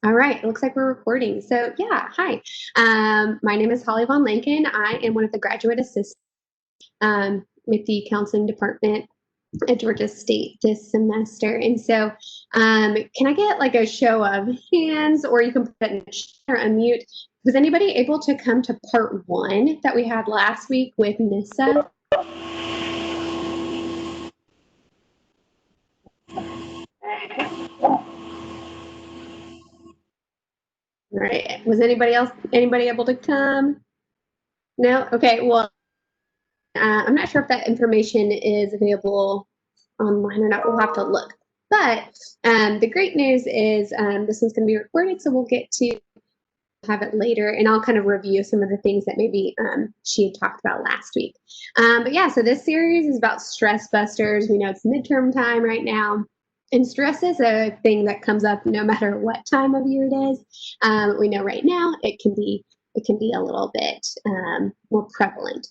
All right, it looks like we're recording. So, yeah, hi. My name is Holly Von Lincoln. I am one of the graduate assistants with the counseling department at Georgia State this semester. And so, can I get like a show of hands, or you can put it in the chat or unmute? Was anybody able to come to part one that we had last week with Nissa? All right. Was anybody able to come? No? Okay. Well, I'm not sure if that information is available online or not. We'll have to look. But the great news is this one's going to be recorded, so we'll get to have it later, and I'll kind of review some of the things that maybe she had talked about last week. But yeah, so this series is about stress busters. We know it's midterm time right now, and stress is a thing that comes up no matter what time of year it is. We know right now it can be a little bit more prevalent.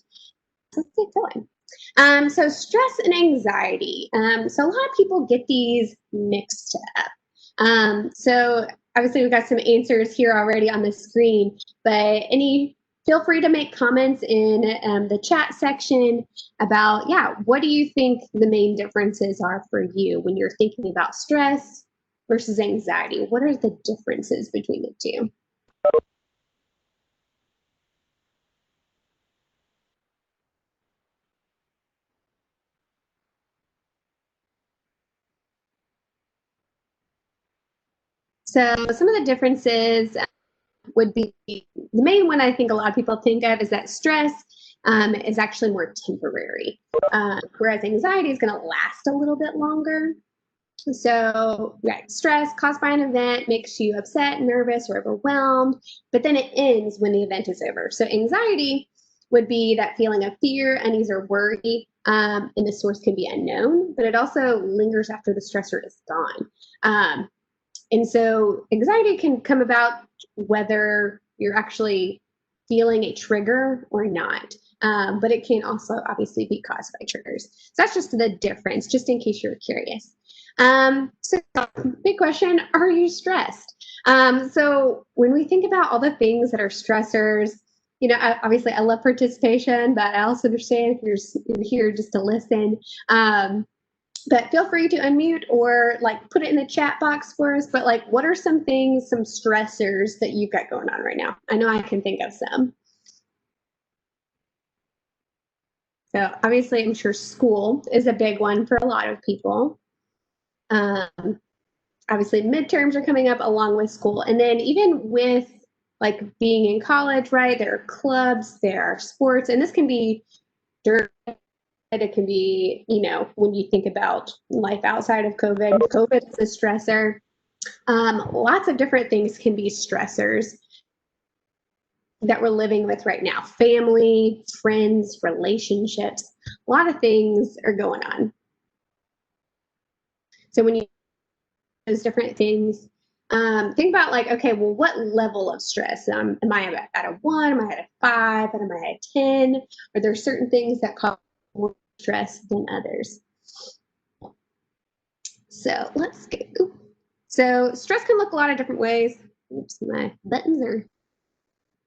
So let's get going. So stress and anxiety. So a lot of people get these mixed up. So obviously we've got some answers here already on the screen, but feel free to make comments in the chat section about, yeah, what do you think the main differences are for you when you're thinking about stress versus anxiety? What are the differences between the two? So some of the differences would be the main one I think a lot of people think of is that stress is actually more temporary, whereas anxiety is going to last a little bit longer. So, right, stress caused by an event makes you upset, nervous, or overwhelmed, but then it ends when the event is over. So, anxiety would be that feeling of fear, unease, or worry, and the source can be unknown, but it also lingers after the stressor is gone. And so anxiety can come about whether you're actually feeling a trigger or not. But it can also obviously be caused by triggers. So that's just the difference, just in case you're curious. So big question, are you stressed? So when we think about all the things that are stressors, obviously I love participation, but I also understand if you're here just to listen. But feel free to unmute or like put it in the chat box for us. But like, what are some things, some stressors that you've got going on right now? I know I can think of some. So obviously, I'm sure school is a big one for a lot of people. Obviously, midterms are coming up along with school. And then even with like being in college, right? There are clubs, there are sports, and this can be during it can be, when you think about life outside of COVID. COVID is a stressor. Lots of different things can be stressors that we're living with right now. Family, friends, relationships, a lot of things are going on. So when you those different things, think about like, okay, well, what level of stress? Am I at a 1? Am I at a 5? Am I at a 10? Are there certain things that cause more stress than others? So let's go. So stress can look a lot of different ways. Oops, my buttons are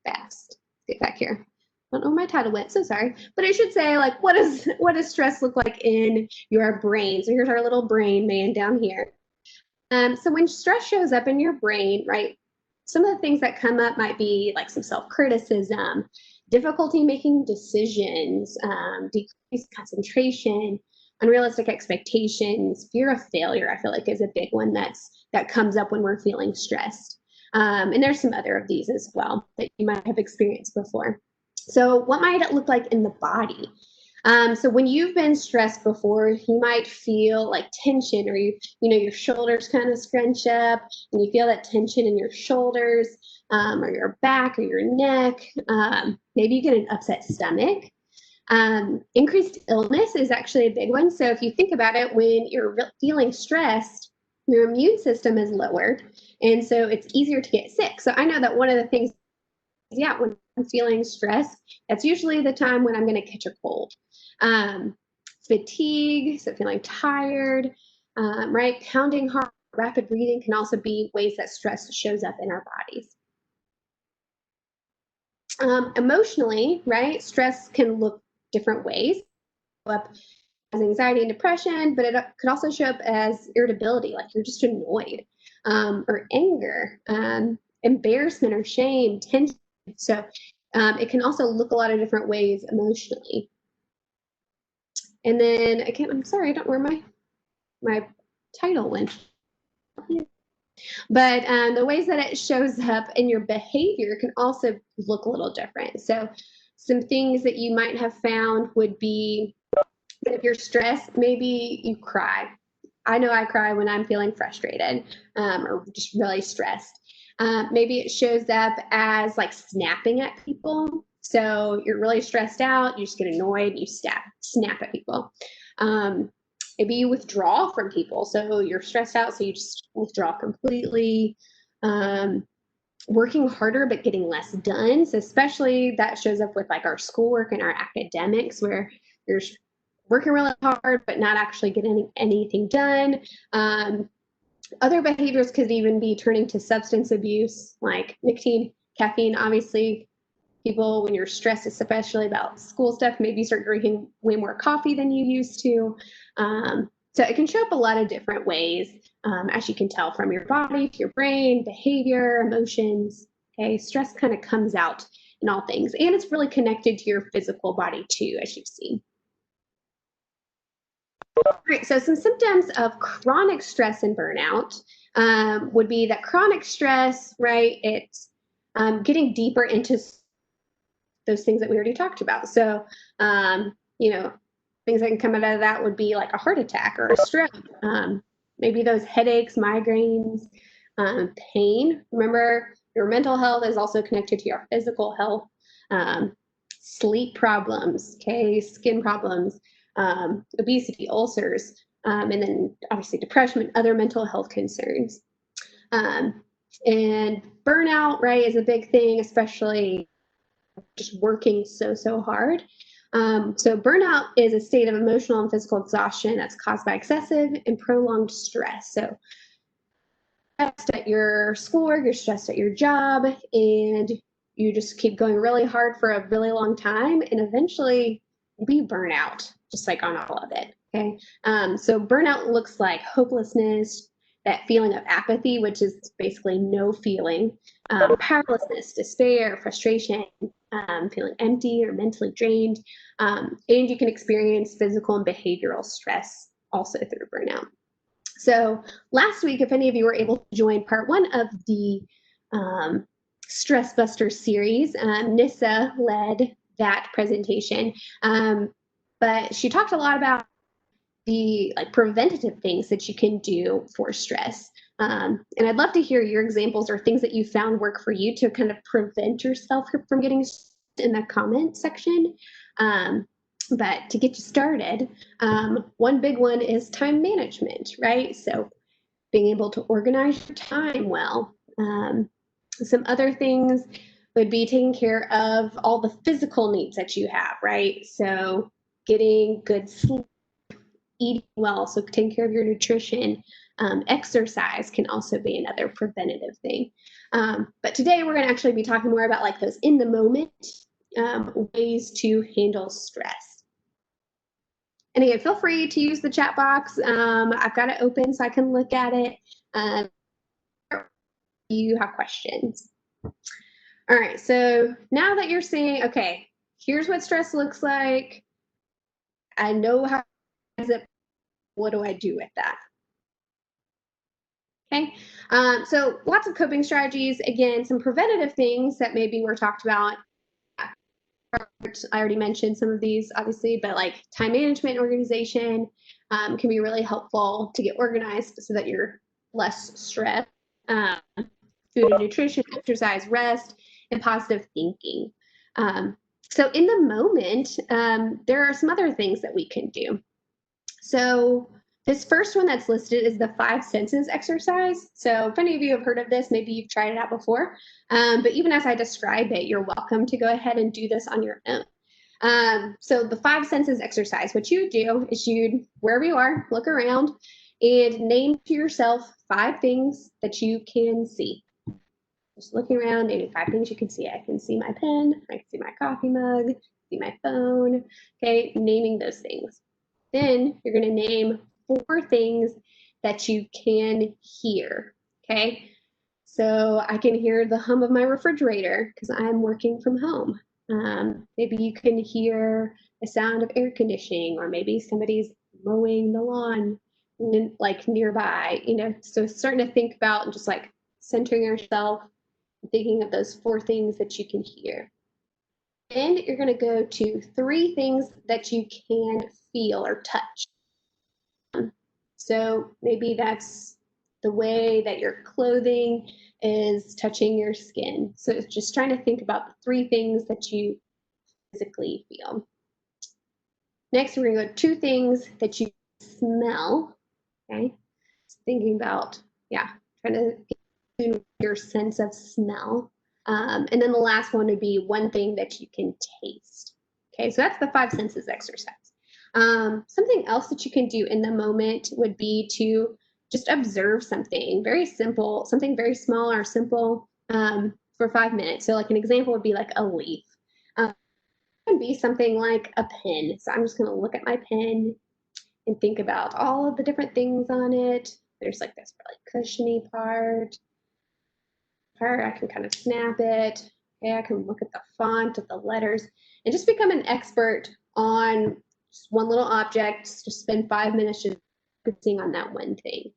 fast. Let's get back here. I don't know where my title went, so sorry. But I should say, like, what does stress look like in your brain? So here's our little brain man down here. So when stress shows up in your brain, right, some of the things that come up might be like some self-criticism, difficulty making decisions, decreased concentration, unrealistic expectations, fear of failure. I feel like is a big one that comes up when we're feeling stressed. And there's some other of these as well that you might have experienced before. So what might it look like in the body? So when you've been stressed before, you might feel like tension, or your shoulders kind of scrunch up, and you feel that tension in your shoulders, or your back, or your neck. Maybe you get an upset stomach. Increased illness is actually a big one. So if you think about it, when you're feeling stressed, your immune system is lowered, and so it's easier to get sick. So I know that one of the things, yeah, when I'm feeling stressed, that's usually the time when I'm going to catch a cold. Fatigue, so feeling tired, right? Pounding heart rapid breathing can also be ways that stress shows up in our bodies. Emotionally, right? Stress can look different ways. Show up as anxiety and depression, but it could also show up as irritability, like you're just annoyed, or anger, embarrassment or shame, tension. So it can also look a lot of different ways emotionally. And then again, I'm sorry, I don't know where my title went. But the ways that it shows up in your behavior can also look a little different. So some things that you might have found would be that if you're stressed, maybe you cry. I know I cry when I'm feeling frustrated, or just really stressed. Maybe it shows up as like snapping at people. So you're really stressed out, you just get annoyed, you snap at people. Um, Maybe you withdraw from people. So you're stressed out, so you just withdraw completely. Um, Working harder but getting less done. So especially that shows up with like our schoolwork and our academics, where you're working really hard but not actually getting anything done. Other behaviors could even be turning to substance abuse, like nicotine, caffeine. Obviously, people, when you're stressed, especially about school stuff, maybe you start drinking way more coffee than you used to. So it can show up a lot of different ways, as you can tell from your body to your brain, behavior, emotions. Okay, stress kind of comes out in all things, and it's really connected to your physical body too, as you've seen. Right. So some symptoms of chronic stress and burnout would be that chronic stress, right? It's getting deeper into those things that we already talked about. So, you know, things that can come out of that would be like a heart attack or a stroke, maybe those headaches, migraines, pain. Remember, your mental health is also connected to your physical health, um, sleep problems, okay, skin problems, obesity, ulcers, and then obviously depression and other mental health concerns. Um, and burnout, right, is a big thing, especially just working so hard. So burnout is a state of emotional and physical exhaustion that's caused by excessive and prolonged stress. So stressed at your schoolwork, you're stressed at your job, and you just keep going really hard for a really long time, and eventually we burn out, just like on all of it. Okay. So burnout looks like hopelessness, that feeling of apathy, which is basically no feeling, powerlessness, despair, frustration, feeling empty or mentally drained. And you can experience physical and behavioral stress also through burnout. So last week, if any of you were able to join part one of the um, Stress Buster series, Nissa led that presentation. But she talked a lot about the like preventative things that you can do for stress. And I'd love to hear your examples or things that you found work for you to kind of prevent yourself from getting in the comment section. But to get you started, one big one is time management, right? So being able to organize your time well. Some other things would be taking care of all the physical needs that you have, right? So getting good sleep, eating well, so taking care of your nutrition. Exercise can also be another preventative thing. But today we're going to actually be talking more about like those in the moment ways to handle stress. And again, feel free to use the chat box. I've got it open so I can look at it. You have questions. All right, so now that you're seeing, okay, here's what stress looks like. I know how is it. What do I do with that? Okay, so lots of coping strategies. Again, some preventative things that maybe were talked about. I already mentioned some of these, obviously, but like time management, organization can be really helpful to get organized so that you're less stressed. Food and nutrition, exercise, rest, and positive thinking. So in the moment, there are some other things that we can do. So this first one that's listed is the 5 senses exercise. So if any of you have heard of this, maybe you've tried it out before. But even as I describe it, you're welcome to go ahead and do this on your own. So the 5 senses exercise, what you do is you'd, wherever you are, look around and name to yourself 5 things that you can see. Just looking around, naming 5 things you can see. I can see my pen, I can see my coffee mug, see my phone. Okay, naming those things. Then you're going to name 4 things that you can hear. Okay, so I can hear the hum of my refrigerator because I'm working from home. Maybe you can hear the sound of air conditioning, or maybe somebody's mowing the lawn like nearby, so starting to think about and just like centering yourself, thinking of those 4 things that you can hear. Then you're going to go to 3 things that you can feel or touch. So maybe that's the way that your clothing is touching your skin. So it's just trying to think about the 3 things that you physically feel. Next, we're going to go 2 things that you smell. Okay, thinking about, trying to get your sense of smell. And then the last one would be 1 thing that you can taste. Okay, so that's the 5 senses exercise. Something else that you can do in the moment would be to just observe something very simple, something very small or simple, for 5 minutes. So like an example would be like a leaf. It can be something like a pen. So I'm just going to look at my pen and think about all of the different things on it. There's like this really cushiony part. I can kind of snap it. Okay, I can look at the font of the letters and just become an expert on just one little object. Just spend 5 minutes just focusing on that one thing.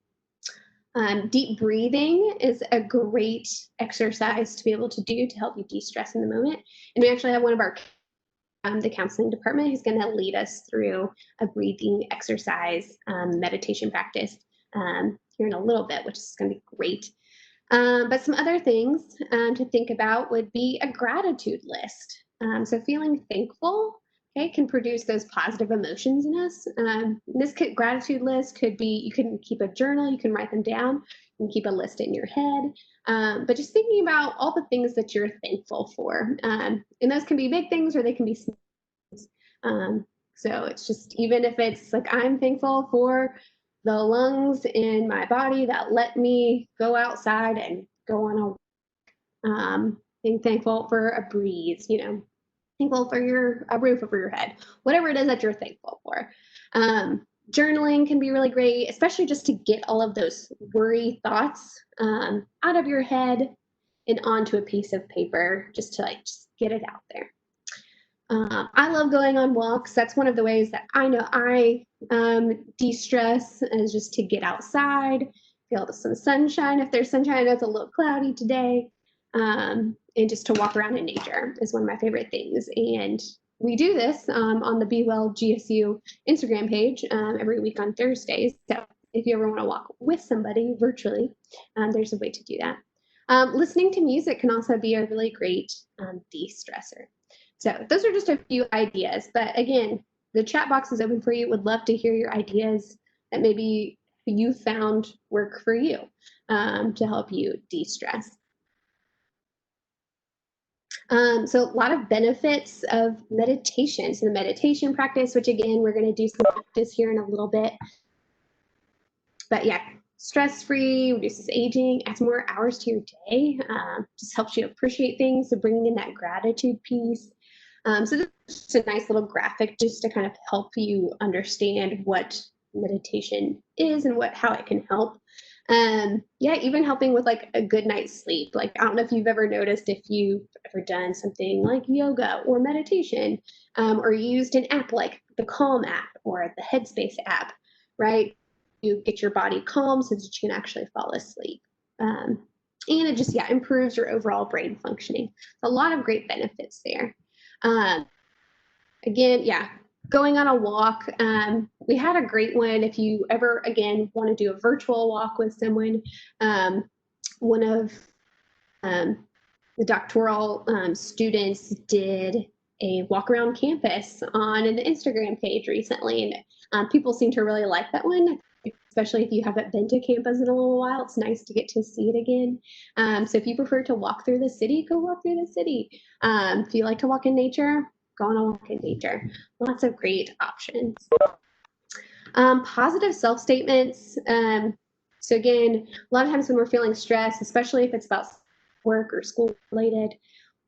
Deep breathing is a great exercise to be able to do to help you de-stress in the moment. And we actually have one of our the counseling department who's going to lead us through a breathing exercise meditation practice here in a little bit, which is going to be great. But some other things to think about would be a gratitude list. So feeling thankful, okay, can produce those positive emotions in us. Gratitude list could be, you can keep a journal, you can write them down, you can keep a list in your head. But just thinking about all the things that you're thankful for. And those can be big things or they can be small things. So it's just, even if it's like, I'm thankful for the lungs in my body that let me go outside and go on a walk. Being thankful for a breeze, thankful for a roof over your head, whatever it is that you're thankful for. Journaling can be really great, especially just to get all of those worry thoughts out of your head and onto a piece of paper, just to just get it out there. I love going on walks. That's one of the ways that I know I de-stress, is just to get outside, feel some sunshine. If there's sunshine, I know it's a little cloudy today, and just to walk around in nature is one of my favorite things. And we do this on the Be Well GSU Instagram page every week on Thursdays. So if you ever want to walk with somebody virtually, there's a way to do that. Listening to music can also be a really great de-stressor. So those are just a few ideas, but again, the chat box is open for you. Would love to hear your ideas that maybe you found work for you to help you de-stress. So a lot of benefits of meditation. So the meditation practice, which again, we're going to do some practice here in a little bit. But yeah, stress-free, reduces aging, adds more hours to your day, just helps you appreciate things. So bringing in that gratitude piece. So this is just a nice little graphic just to kind of help you understand what meditation is and how it can help. Even helping with like a good night's sleep. Like, I don't know if you've ever noticed, if you've ever done something like yoga or meditation, or used an app like the Calm app or the Headspace app, right? You get your body calm so that you can actually fall asleep. And it just, improves your overall brain functioning. A lot of great benefits there. Again, going on a walk. We had a great one. If you ever, again, want to do a virtual walk with someone, one of the doctoral students did a walk around campus on an Instagram page recently, and people seem to really like that one, especially if you haven't been to campus in a little while. It's nice to get to see it again. So if you prefer to walk through the city, go walk through the city. If you like to walk in nature, go on a walk in nature. Lots of great options. Positive self statements. So again, a lot of times when we're feeling stressed, especially if it's about work or school related,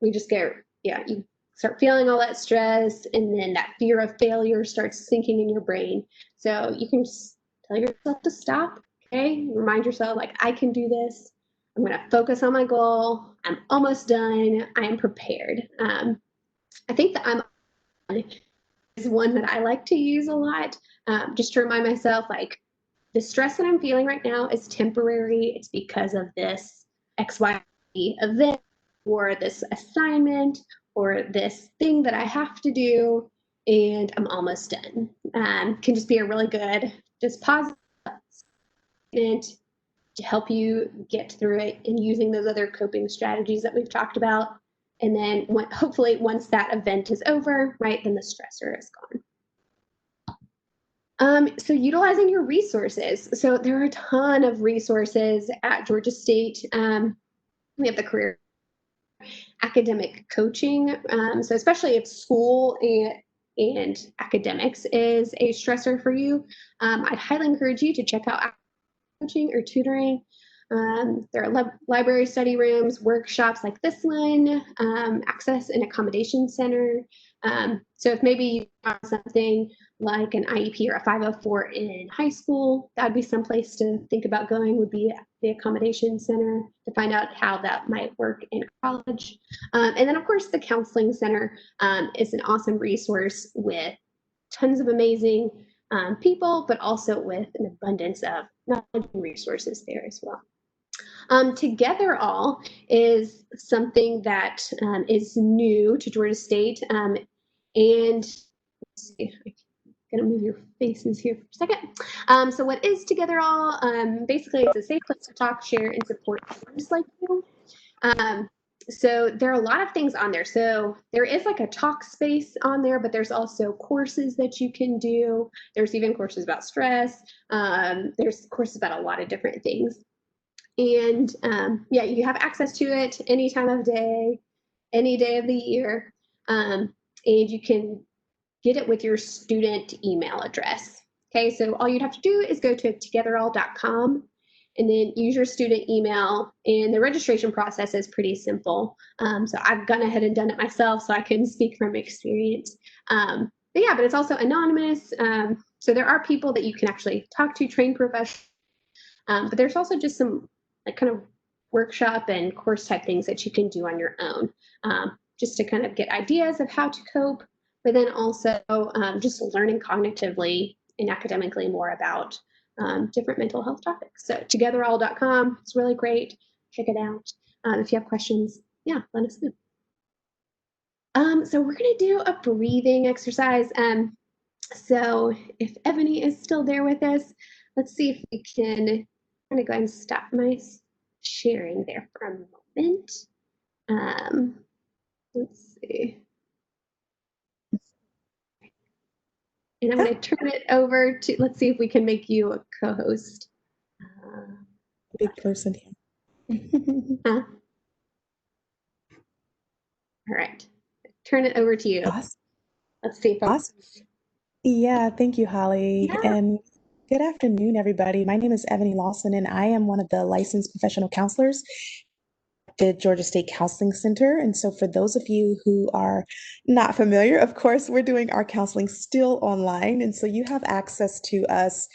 we just get, yeah, you start feeling all that stress, and then that fear of failure starts sinking in your brain. So you can just tell yourself to stop. Okay, remind yourself like, I can do this. I'm going to focus on my goal. I'm almost done. I am prepared. I think that I'm is one that I like to use a lot, just to remind myself like, the stress that I'm feeling right now is temporary. It's because of this XY event or this assignment or this thing that I have to do, and I'm almost done. Can just be a really good, just positive statement to help you get through it, and using those other coping strategies that we've talked about. And then hopefully once that event is over, right, then the stressor is gone. So utilizing your resources. So there are a ton of resources at Georgia State. We have the career academic coaching. So especially if school and academics is a stressor for you, I'd highly encourage you to check out coaching or tutoring. There are library study rooms, workshops like this one, access and accommodation center. So if maybe you have something like an IEP or a 504 in high school, that'd be someplace to think about going, would be the accommodation center, to find out how that might work in college. And then of course the counseling center is an awesome resource with tons of amazing people, but also with an abundance of knowledge and resources there as well. Together All is something that is new to Georgia State. And let's see, I'm going to move your faces here for a second. So what is Together All? Basically, it's a safe place to talk, share, and support others like you. So there are a lot of things on there. So there is like a talk space on there, but there's also courses that you can do. There's even courses about stress. There's courses about a lot of different things. And yeah, you have access to it any time of day, any day of the year. And you can get it with your student email address. Okay, so all you'd have to do is go to togetherall.com and then use your student email, and the registration process is pretty simple. So I've gone ahead and done it myself, so I can speak from experience. But it's also anonymous. So there are people that you can actually talk to, trained professionals, but there's also just some like kind of workshop and course type things that you can do on your own, just to kind of get ideas of how to cope, but then also just learning cognitively and academically more about different mental health topics. So togetherall.com, it's really great. Check it out. If you have questions, yeah, let us know. So we're going to do a breathing exercise. So if Ebony is still there with us, let's see if we can. I'm going to go ahead and stop my sharing there for a moment. Let's see. And I'm going to turn it over to, let's see if we can make you a co-host. Big person here. Huh? All right. Turn it over to you. Awesome. Let's see if Awesome. Yeah, thank you, Holly. Yeah. And good afternoon, everybody. My name is Ebony Lawson, and I am one of the licensed professional counselors at the Georgia State Counseling Center. And so for those of you who are not familiar, of course, we're doing our counseling still online. And so you have access to us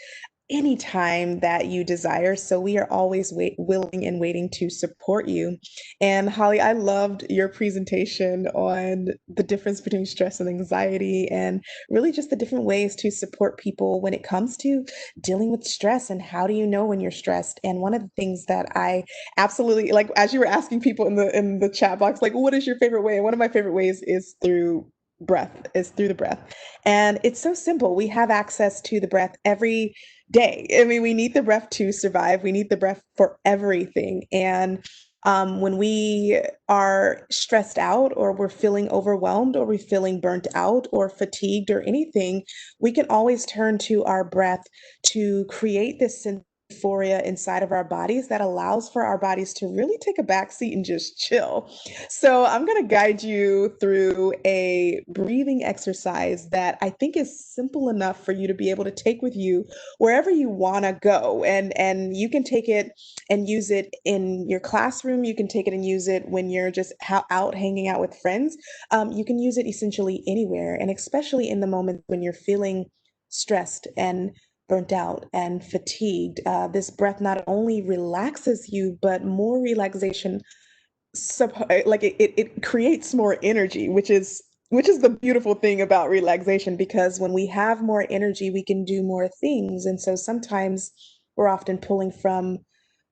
anytime that you desire. So we are always willing and waiting to support you. And Holly, I loved your presentation on the difference between stress and anxiety, and really just the different ways to support people when it comes to dealing with stress, and how do you know when you're stressed. And one of the things that I absolutely like, as you were asking people in the chat box, like, what is your favorite way? And one of my favorite ways is through the breath. And it's so simple. We have access to the breath every day. I mean, we need the breath to survive. We need the breath for everything. And when we are stressed out, or we're feeling overwhelmed, or we're feeling burnt out or fatigued or anything, we can always turn to our breath to create this sense euphoria inside of our bodies that allows for our bodies to really take a back seat and just chill. So, I'm going to guide you through a breathing exercise that I think is simple enough for you to be able to take with you wherever you want to go. And you can take it and use it in your classroom. You can take it and use it when you're just out hanging out with friends. You can use it essentially anywhere, and especially in the moment when you're feeling stressed and burnt out and fatigued. This breath not only relaxes you, but more relaxation, it creates more energy, which is the beautiful thing about relaxation, because when we have more energy, we can do more things. And so sometimes we're often pulling from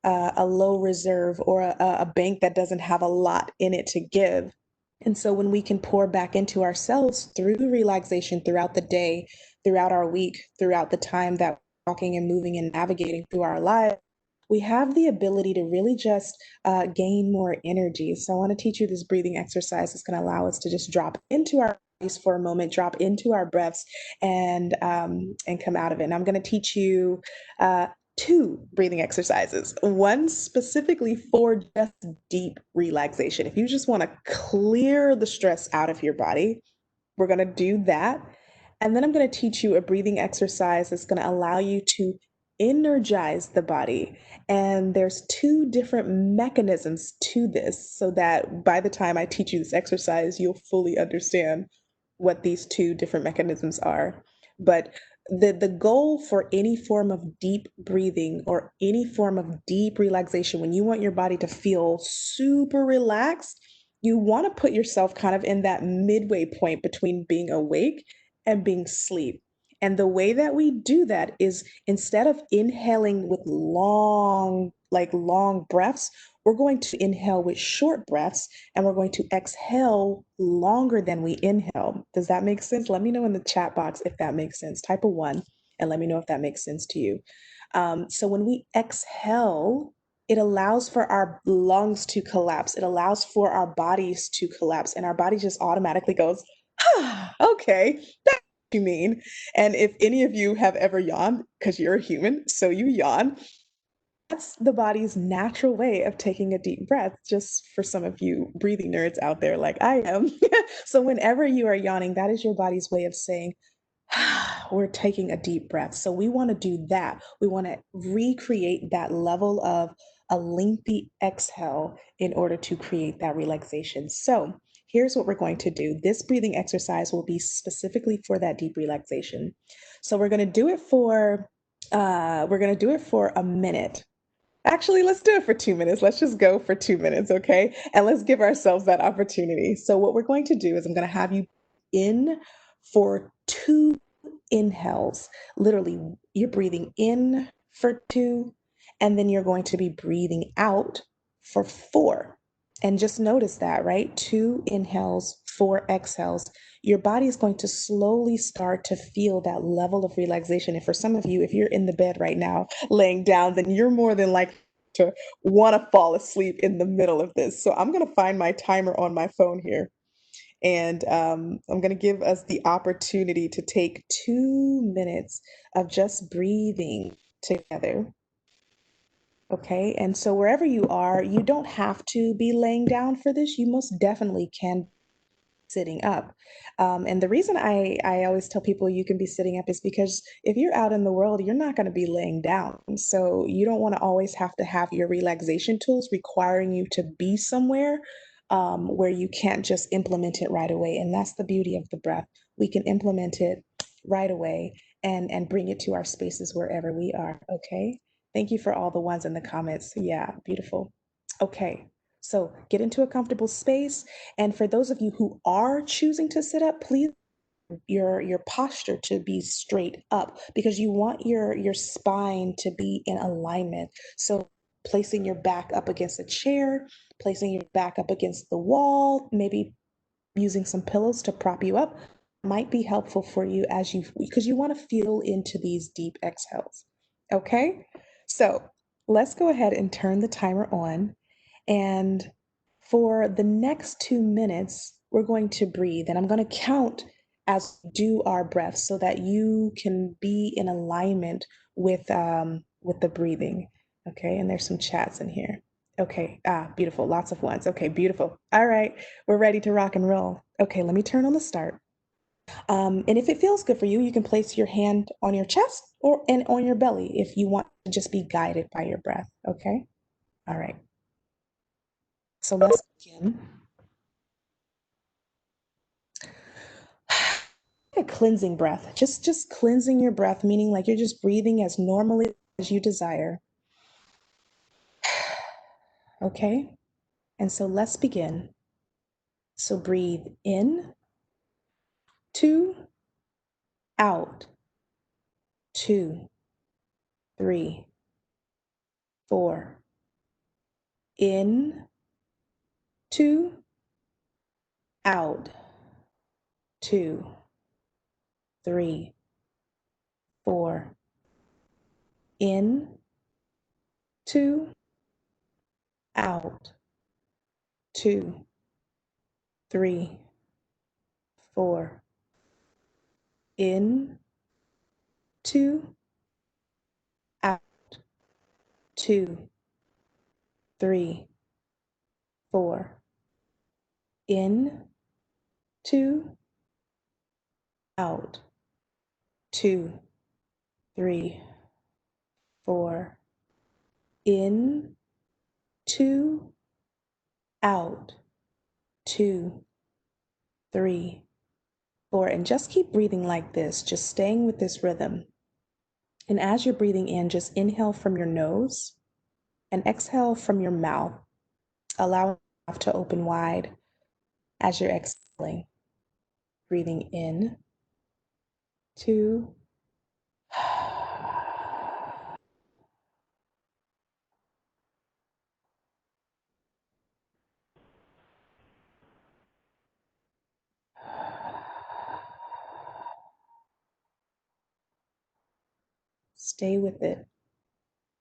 a low reserve or a bank that doesn't have a lot in it to give. And so when we can pour back into ourselves through relaxation throughout the day, throughout our week, throughout the time that we're walking and moving and navigating through our lives, we have the ability to really just gain more energy. So I want to teach you this breathing exercise that's going to allow us to just drop into our bodies for a moment, drop into our breaths, and come out of it. And I'm going to teach you two breathing exercises, one specifically for just deep relaxation. If you just want to clear the stress out of your body, we're going to do that. And then I'm going to teach you a breathing exercise that's going to allow you to energize the body. And there's two different mechanisms to this, so that by the time I teach you this exercise, you'll fully understand what these two different mechanisms are. But the goal for any form of deep breathing or any form of deep relaxation, when you want your body to feel super relaxed, you want to put yourself kind of in that midway point between being awake and being asleep. And the way that we do that is, instead of inhaling with long breaths, we're going to inhale with short breaths, and we're going to exhale longer than we inhale. Does that make sense? Let me know in the chat box if that makes sense. Type a one and let me know if that makes sense to you. So when we exhale, it allows for our lungs to collapse. It allows for our bodies to collapse, and our body just automatically goes, ah, okay, that's what you mean. And if any of you have ever yawned, because you're a human, so you yawn, that's the body's natural way of taking a deep breath, just for some of you breathing nerds out there like I am. So whenever you are yawning, that is your body's way of saying, we're taking a deep breath. So we want to do that. We want to recreate that level of a lengthy exhale in order to create that relaxation. So here's what we're going to do. This breathing exercise will be specifically for that deep relaxation. So we're going to do it for a minute. Actually, let's do it for 2 minutes. Let's just go for 2 minutes, okay? And let's give ourselves that opportunity. So, what we're going to do is I'm going to have you in for two inhales. Literally, you're breathing in for two, and then you're going to be breathing out for four. And just notice that, right? Two inhales, four exhales. Your body is going to slowly start to feel that level of relaxation. And for some of you, if you're in the bed right now, laying down, then you're more than likely to want to fall asleep in the middle of this. So I'm going to find my timer on my phone here. And I'm going to give us the opportunity to take 2 minutes of just breathing together. Okay. And so wherever you are, you don't have to be laying down for this. You most definitely can sitting up. And the reason I always tell people you can be sitting up is because if you're out in the world, you're not going to be laying down. So you don't want to always have to have your relaxation tools requiring you to be somewhere where you can't just implement it right away. And that's the beauty of the breath. We can implement it right away and bring it to our spaces wherever we are. Okay. Thank you for all the ones in the comments. Yeah, beautiful. Okay. So get into a comfortable space. And for those of you who are choosing to sit up, please your posture to be straight up, because you want your spine to be in alignment. So placing your back up against a chair, placing your back up against the wall, maybe using some pillows to prop you up might be helpful for you because you want to feel into these deep exhales. Okay? So, let's go ahead and turn the timer on. And for the next 2 minutes, we're going to breathe, and I'm going to count as we do our breaths so that you can be in alignment with with the breathing. Okay, and there's some chats in here. Okay, beautiful, lots of ones. Okay, beautiful. All right, we're ready to rock and roll. Okay, let me turn on the start. And if it feels good for you, you can place your hand on your chest and on your belly if you want to just be guided by your breath. Okay, all right. So let's begin. A cleansing breath, just cleansing your breath, meaning like you're just breathing as normally as you desire. Okay, and so let's begin. So breathe in, 2, out, 2, 3, 4, in, 2, out, 2, 3, 4, in, 2, out, 2, 3, 4, in, 2, out, 2, 3, 4, in, 2, out, 2, 3, 4, in, 2, out, 2, 3, 4. And just keep breathing like this, just staying with this rhythm. And as you're breathing in, just inhale from your nose and exhale from your mouth. Allow your mouth to open wide as you're exhaling. Breathing in, 2, stay with it.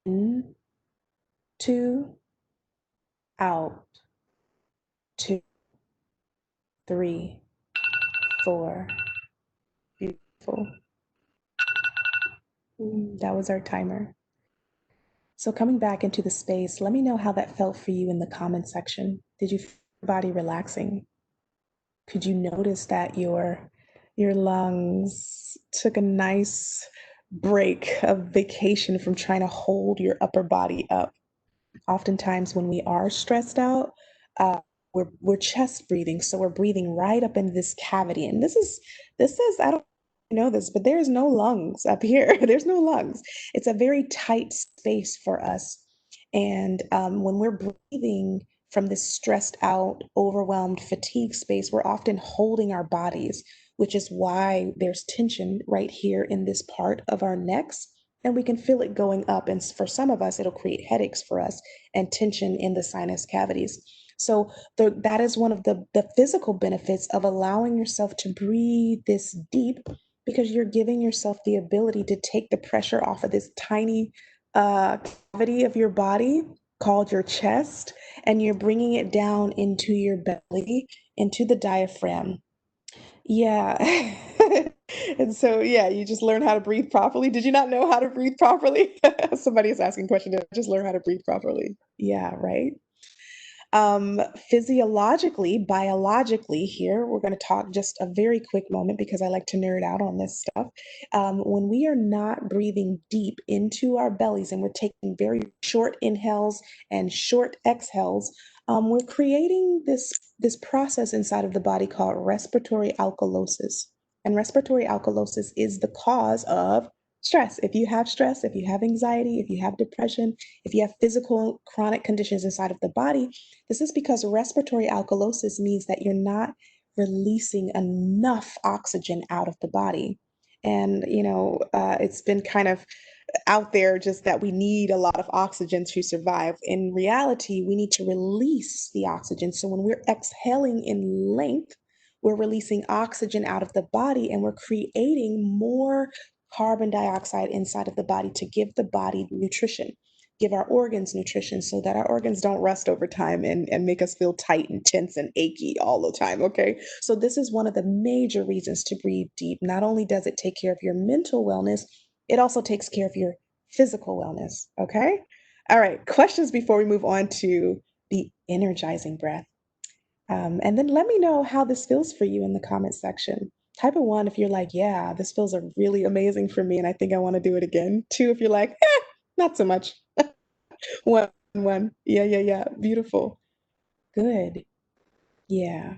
In, 2, out, 2, 3, 4. Beautiful. That was our timer. So coming back into the space, let me know how that felt for you in the comment section. Did you feel your body relaxing? Could you notice that your lungs took a nice break of vacation from trying to hold your upper body up? Oftentimes when we are stressed out, uh, we're chest breathing, so we're breathing right up into this cavity. And this is I don't know this, but there's no lungs up here. There's no lungs. It's a very tight space for us. And when we're breathing from this stressed out, overwhelmed, fatigued space, we're often holding our bodies, which is why there's tension right here in this part of our necks. And we can feel it going up. And for some of us, it'll create headaches for us and tension in the sinus cavities. So that is one of the physical benefits of allowing yourself to breathe this deep, because you're giving yourself the ability to take the pressure off of this tiny cavity of your body called your chest, and you're bringing it down into your belly, into the diaphragm. Yeah. And so, yeah, you just learn how to breathe properly. Did you not know how to breathe properly? Somebody is asking a question. Did I just learn how to breathe properly? Yeah, right. Physiologically, biologically, here, we're going to talk just a very quick moment because I like to nerd out on this stuff. When we are not breathing deep into our bellies and we're taking very short inhales and short exhales, we're creating this process inside of the body called respiratory alkalosis. And respiratory alkalosis is the cause of stress. If you have stress, if you have anxiety, if you have depression, if you have physical chronic conditions inside of the body, this is because respiratory alkalosis means that you're not releasing enough oxygen out of the body. And, it's been kind of out there just that we need a lot of oxygen to survive. In reality, we need to release the oxygen. So when we're exhaling in length, we're releasing oxygen out of the body and we're creating more carbon dioxide inside of the body to give the body nutrition, give our organs nutrition so that our organs don't rust over time and make us feel tight and tense and achy all the time. Okay. So this is one of the major reasons to breathe deep. Not only does it take care of your mental wellness, it also takes care of your physical wellness. Okay. All right. Questions before we move on to the energizing breath. And then let me know how this feels for you in the comment section. Type a one if you're like, yeah, this feels really amazing for me and I think I want to do it again. Two if you're like, not so much. One. Yeah, yeah, yeah. Beautiful. Good. Yeah.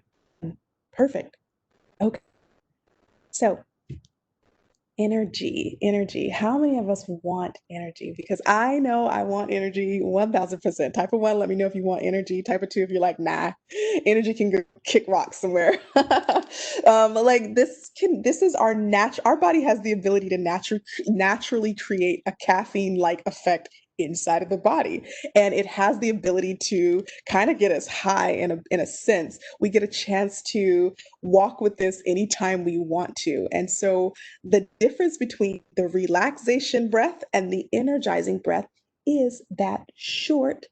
Perfect. Okay. So energy. How many of us want energy? Because I know I want energy 1000%. Type of one, let me know if you want energy. Type of two, if you're like, nah, energy can go kick rocks somewhere. Like this is our body has the ability to naturally create a caffeine like effect inside of the body, and it has the ability to kind of get us high in a sense. We get a chance to walk with this anytime we want to. And so the difference between the relaxation breath and the energizing breath is that short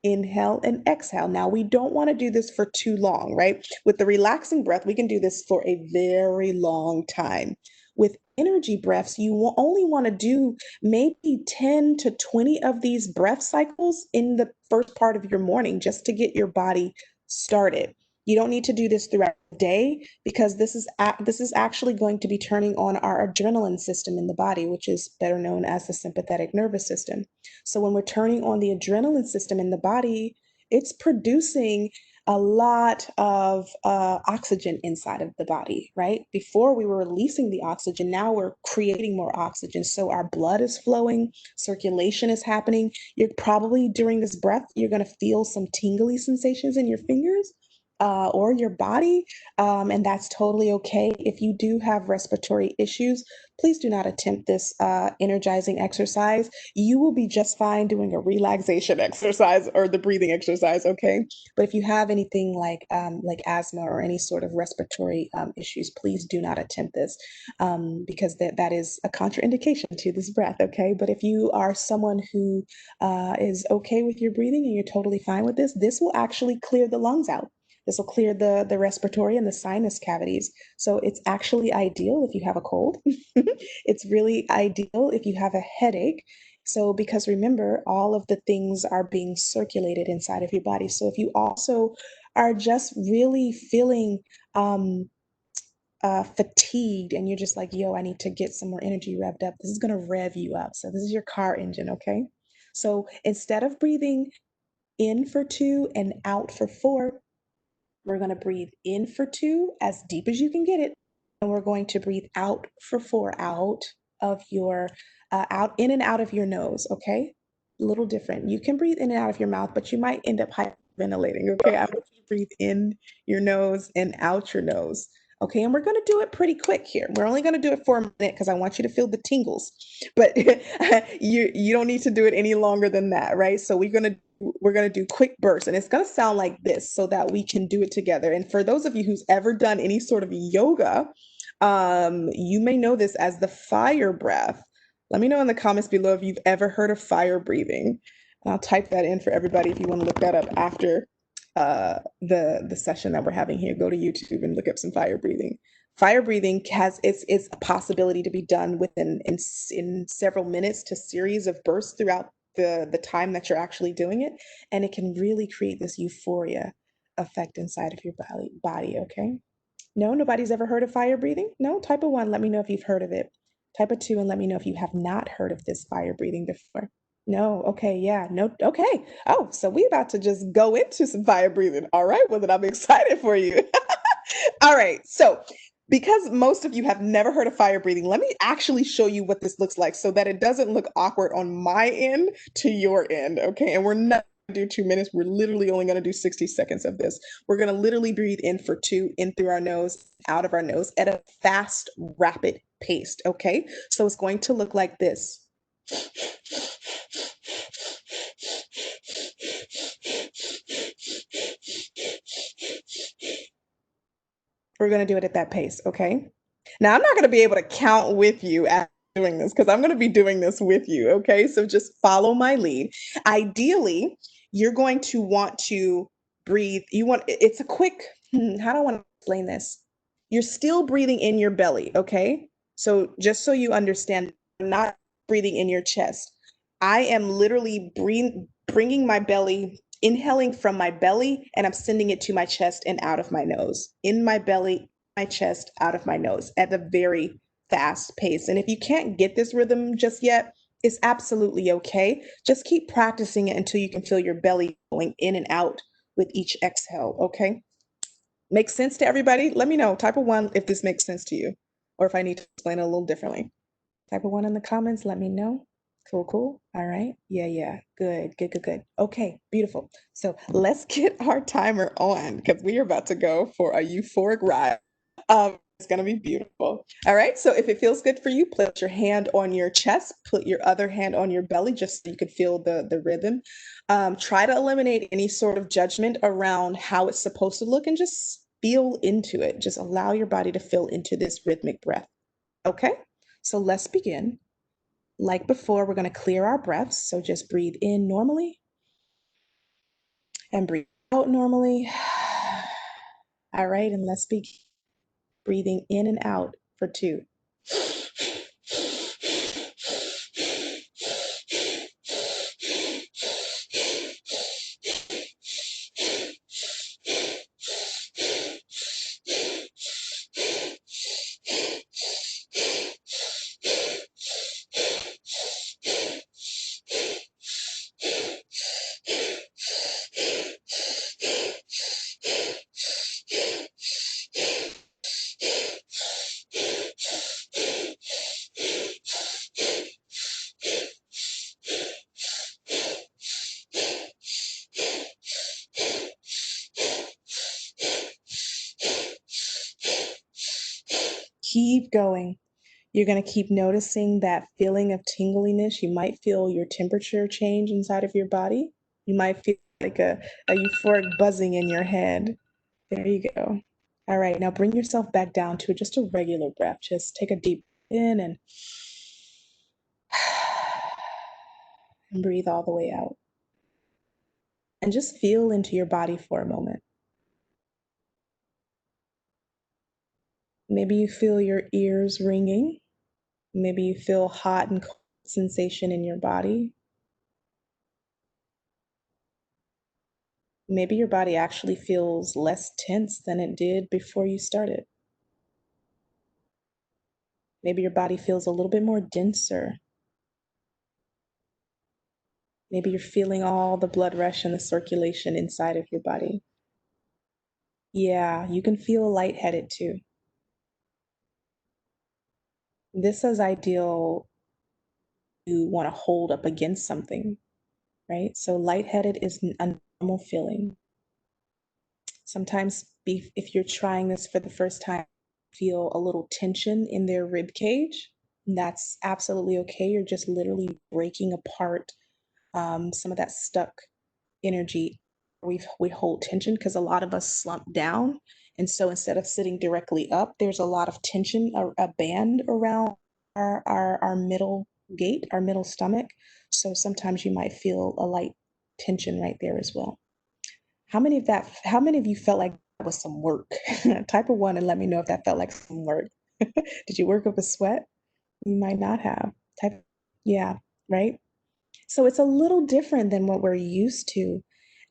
inhale and exhale. Now, we don't want to do this for too long, right? With the relaxing breath, we can do this for a very long time. With energy breaths, you only want to do maybe 10 to 20 of these breath cycles in the first part of your morning just to get your body started. You don't need to do this throughout the day because this is actually going to be turning on our adrenaline system in the body, which is better known as the sympathetic nervous system. So when we're turning on the adrenaline system in the body, it's producing a lot of oxygen inside of the body, right? Before we were releasing the oxygen, now we're creating more oxygen. So our blood is flowing, circulation is happening. You're probably during this breath, you're going to feel some tingly sensations in your fingers or your body. And that's totally okay. If you do have respiratory issues, please do not attempt this energizing exercise. You will be just fine doing a relaxation exercise or the breathing exercise, okay? But if you have anything like asthma or any sort of respiratory issues, please do not attempt this because that is a contraindication to this breath, okay? But if you are someone who is okay with your breathing and you're totally fine with this will actually clear the lungs out. This will clear the respiratory and the sinus cavities. So it's actually ideal if you have a cold. It's really ideal if you have a headache. So, because remember, all of the things are being circulated inside of your body. So, if you also are just really feeling fatigued and you're just like, yo, I need to get some more energy revved up, this is going to rev you up. So, this is your car engine, okay? So, instead of breathing in for 2 and out for 4, we're going to breathe in for 2, as deep as you can get it. And we're going to breathe out for 4, out in and out of your nose. Okay. A little different. You can breathe in and out of your mouth, but you might end up hyperventilating. Okay. I want you to breathe in your nose and out your nose. Okay. And we're going to do it pretty quick here. We're only going to do it for a minute because I want you to feel the tingles, but you don't need to do it any longer than that. Right. So we're going to do quick bursts and it's going to sound like this so that we can do it together. And for those of you who's ever done any sort of yoga, you may know this as the fire breath. Let me know in the comments below if you've ever heard of fire breathing. And I'll type that in for everybody if you want to look that up after the session that we're having here. Go to YouTube and look up some fire breathing. Fire breathing has it's a possibility to be done within in several minutes to series of bursts throughout the time that you're actually doing it, and it can really create this euphoria effect inside of your body. Okay. No, nobody's ever heard of fire breathing? No? Type of one, let me know if you've heard of it. Type of two, and let me know if you have not heard of this fire breathing before. No, okay, yeah, no, okay. Oh, so we about to just go into some fire breathing. All right, well then I'm excited for you. All right, so because most of you have never heard of fire breathing, let me actually show you what this looks like so that it doesn't look awkward on my end to your end, okay? And we're not do 2 minutes. We're literally only going to do 60 seconds of this. We're going to literally breathe in for 2, in through our nose, out of our nose at a fast, rapid pace. Okay. So it's going to look like this. We're going to do it at that pace. Okay. Now I'm not going to be able to count with you as doing this because I'm going to be doing this with you. Okay. So just follow my lead. Ideally, you're going to want to breathe. It's a quick, how do I want to explain this? You're still breathing in your belly. Okay. So just so you understand, not breathing in your chest. I am literally bringing my belly, inhaling from my belly, and I'm sending it to my chest and out of my nose. In my belly, my chest, out of my nose at a very fast pace. And if you can't get this rhythm just yet, it's absolutely okay. Just keep practicing it until you can feel your belly going in and out with each exhale, okay? Makes sense to everybody? Let me know. Type of one if this makes sense to you, or if I need to explain it a little differently. Type of one in the comments. Let me know. Cool, cool. All right. Yeah, yeah. Good, good, good, good. Okay, beautiful. So let's get our timer on because we are about to go for a euphoric ride. It's going to be beautiful. All right. So if it feels good for you, put your hand on your chest, put your other hand on your belly just so you could feel the rhythm. Try to eliminate any sort of judgment around how it's supposed to look and just feel into it. Just allow your body to feel into this rhythmic breath. Okay. So let's begin. Like before, we're going to clear our breaths. So just breathe in normally and breathe out normally. All right, and let's begin breathing in and out for 2. Keep going. You're going to keep noticing that feeling of tingliness. You might feel your temperature change inside of your body. You might feel like a euphoric buzzing in your head. There you go. All right, now bring yourself back down to just a regular breath. Just take a deep in and breathe all the way out. And just feel into your body for a moment. Maybe you feel your ears ringing. Maybe you feel hot and cold sensation in your body. Maybe your body actually feels less tense than it did before you started. Maybe your body feels a little bit more denser. Maybe you're feeling all the blood rush and the circulation inside of your body. Yeah, you can feel lightheaded too. This is ideal to want to hold up against something, right? So lightheaded is a normal feeling. Sometimes if you're trying this for the first time, feel a little tension in their rib cage. That's absolutely okay. You're just literally breaking apart some of that stuck energy. We hold tension because a lot of us slump down. And so instead of sitting directly up, there's a lot of tension, a band around our middle gate, our middle stomach. So sometimes you might feel a light tension right there as well. How many of you felt like that was some work? Type of one and let me know if that felt like some work. Did you work up a sweat? You might not have. Type, yeah, right? So it's a little different than what we're used to.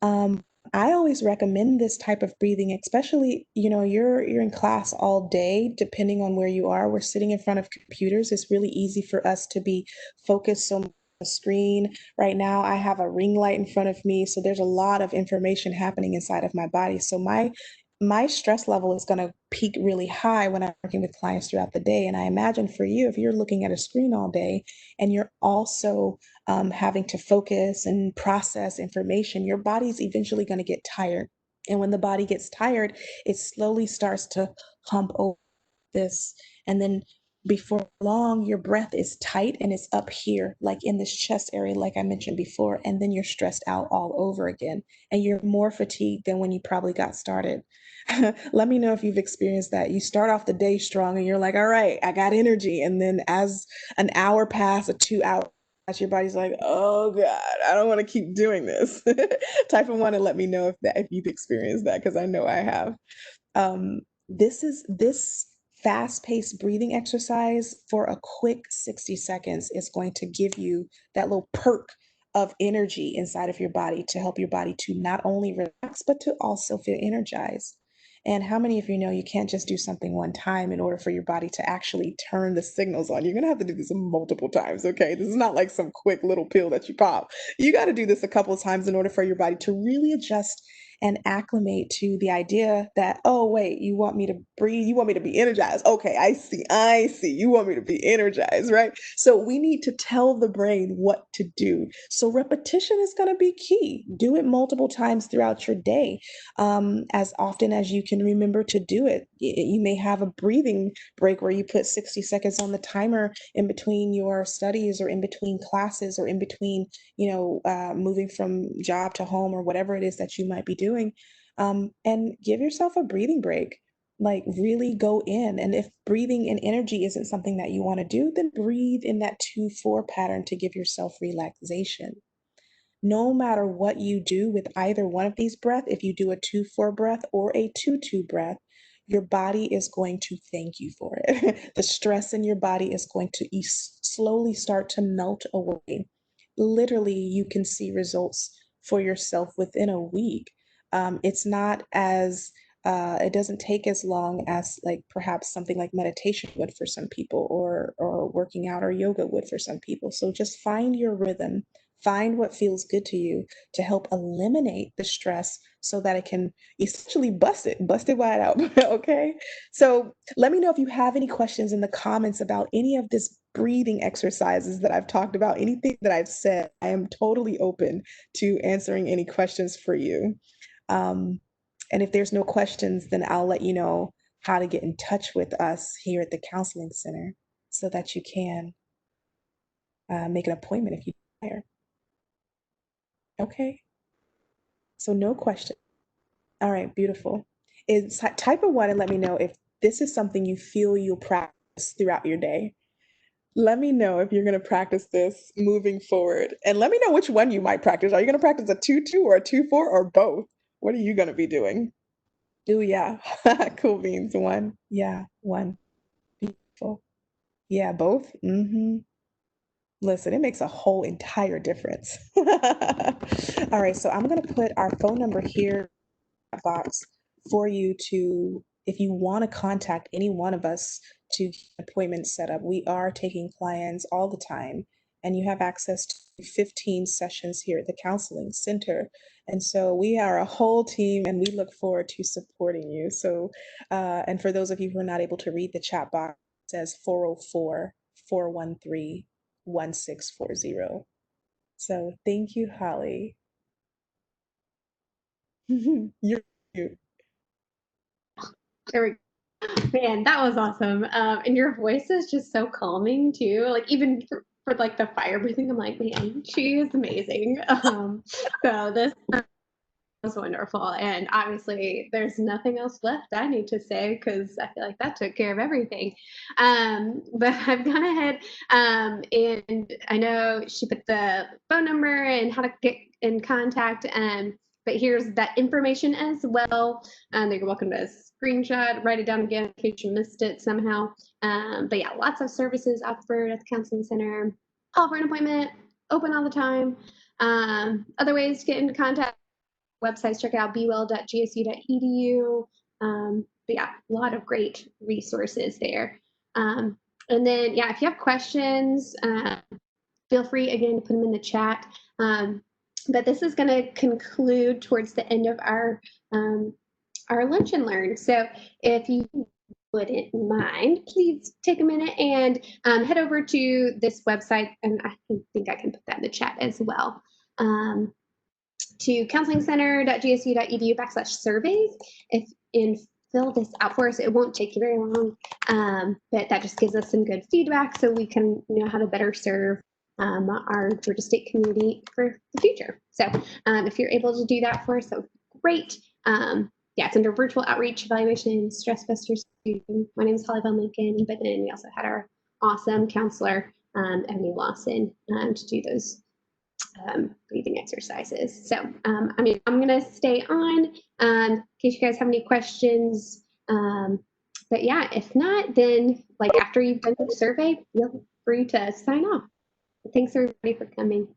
Um, I always recommend this type of breathing, especially, you're in class all day, depending on where you are. We're sitting in front of computers. It's really easy for us to be focused so much on the screen. Right now, I have a ring light in front of me, so there's a lot of information happening inside of my body. So my stress level is going to peak really high when I'm working with clients throughout the day. And I imagine for you, if you're looking at a screen all day and you're also having to focus and process information, your body's eventually going to get tired. And when the body gets tired, it slowly starts to hump over this. And then before long, your breath is tight and it's up here, like in this chest area, like I mentioned before. And then you're stressed out all over again. And you're more fatigued than when you probably got started. Let me know if you've experienced that. You start off the day strong and you're like, all right, I got energy. And then as an hour passes, or 2 hours, your body's like, oh God, I don't want to keep doing this. Type of one and let me know if you've experienced that, because I know I have. This fast-paced breathing exercise for a quick 60 seconds is going to give you that little perk of energy inside of your body to help your body to not only relax, but to also feel energized. And how many of you know you can't just do something one time in order for your body to actually turn the signals on? You're going to have to do this multiple times, okay? This is not like some quick little pill that you pop. You got to do this a couple of times in order for your body to really adjust and acclimate to the idea that, oh, wait, you want me to breathe? You want me to be energized? Okay, I see. I see. You want me to be energized, right? So we need to tell the brain what to do. So repetition is going to be key. Do it multiple times throughout your day, as often as you can remember to do it. You may have a breathing break where you put 60 seconds on the timer in between your studies or in between classes or in between, moving from job to home or whatever it is that you might be doing. And give yourself a breathing break. Like really go in. And if breathing and energy isn't something that you want to do, then breathe in that 2-4 pattern to give yourself relaxation. No matter what you do with either one of these breaths, if you do a 2-4 breath or a 2-2 breath, your body is going to thank you for it. The stress in your body is going to slowly start to melt away. Literally, you can see results for yourself within a week. It's not as it doesn't take as long as like perhaps something like meditation would for some people, or working out or yoga would for some people. So just find your rhythm. Find what feels good to you to help eliminate the stress so that it can essentially bust it wide out. Okay. So let me know if you have any questions in the comments about any of this breathing exercises that I've talked about, anything that I've said. I am totally open to answering any questions for you. Um, and if there's no questions, then I'll let you know how to get in touch with us here at the Counseling Center so that you can make an appointment if you desire. Okay. So no question. All right, beautiful. Type a one and let me know if this is something you feel you'll practice throughout your day. Let me know if you're going to practice this moving forward. And let me know which one you might practice. Are you going to practice a 2-2 or a 2-4 or both? What are you going to be doing? Oh, yeah. Cool beans. One. Yeah, one. Beautiful. Yeah, both. Listen, it makes a whole entire difference. All right, so I'm going to put our phone number here box for you to, if you want to contact any one of us to get an appointment set up. We are taking clients all the time, and you have access to 15 sessions here at the Counseling Center. And so we are a whole team, and we look forward to supporting you. So, and for those of you who are not able to read the chat box, it says 404-413-1640. So thank you, Holly. You're cute. There we go. Man, that was awesome. And your voice is just so calming too. Like even for like the fire breathing, I'm like, man, she is amazing. So this was wonderful. And obviously, there's nothing else left I need to say because I feel like that took care of everything. But I've gone ahead and I know she put the phone number and how to get in contact. But here's that information as well. That you're welcome to screenshot, write it down again in case you missed it somehow. But yeah, lots of services offered at the Counseling Center. Call for an appointment, open all the time. Other ways to get into contact websites, check out bewell.gsu.edu. But yeah, a lot of great resources there. And then, yeah, if you have questions, feel free again to put them in the chat. But this is going to conclude towards the end of our lunch and learn. So if you wouldn't mind, please take a minute and head over to this website, and I think I can put that in the chat as well. To counselingcenter.gsu.edu/surveys. If and fill this out for us. It won't take you very long, but that just gives us some good feedback so we can know how to better serve our Georgia State community for the future. So if you're able to do that for us, that would be great. Yeah, it's under virtual outreach, evaluation, and stress busters. My name is Holly Von Lincoln, but then we also had our awesome counselor, Ebony Lawson, to do those breathing exercises. So, I mean, I'm going to stay on in case you guys have any questions. But yeah, if not, then like after you've done the survey, feel free to sign off. Thanks everybody for coming.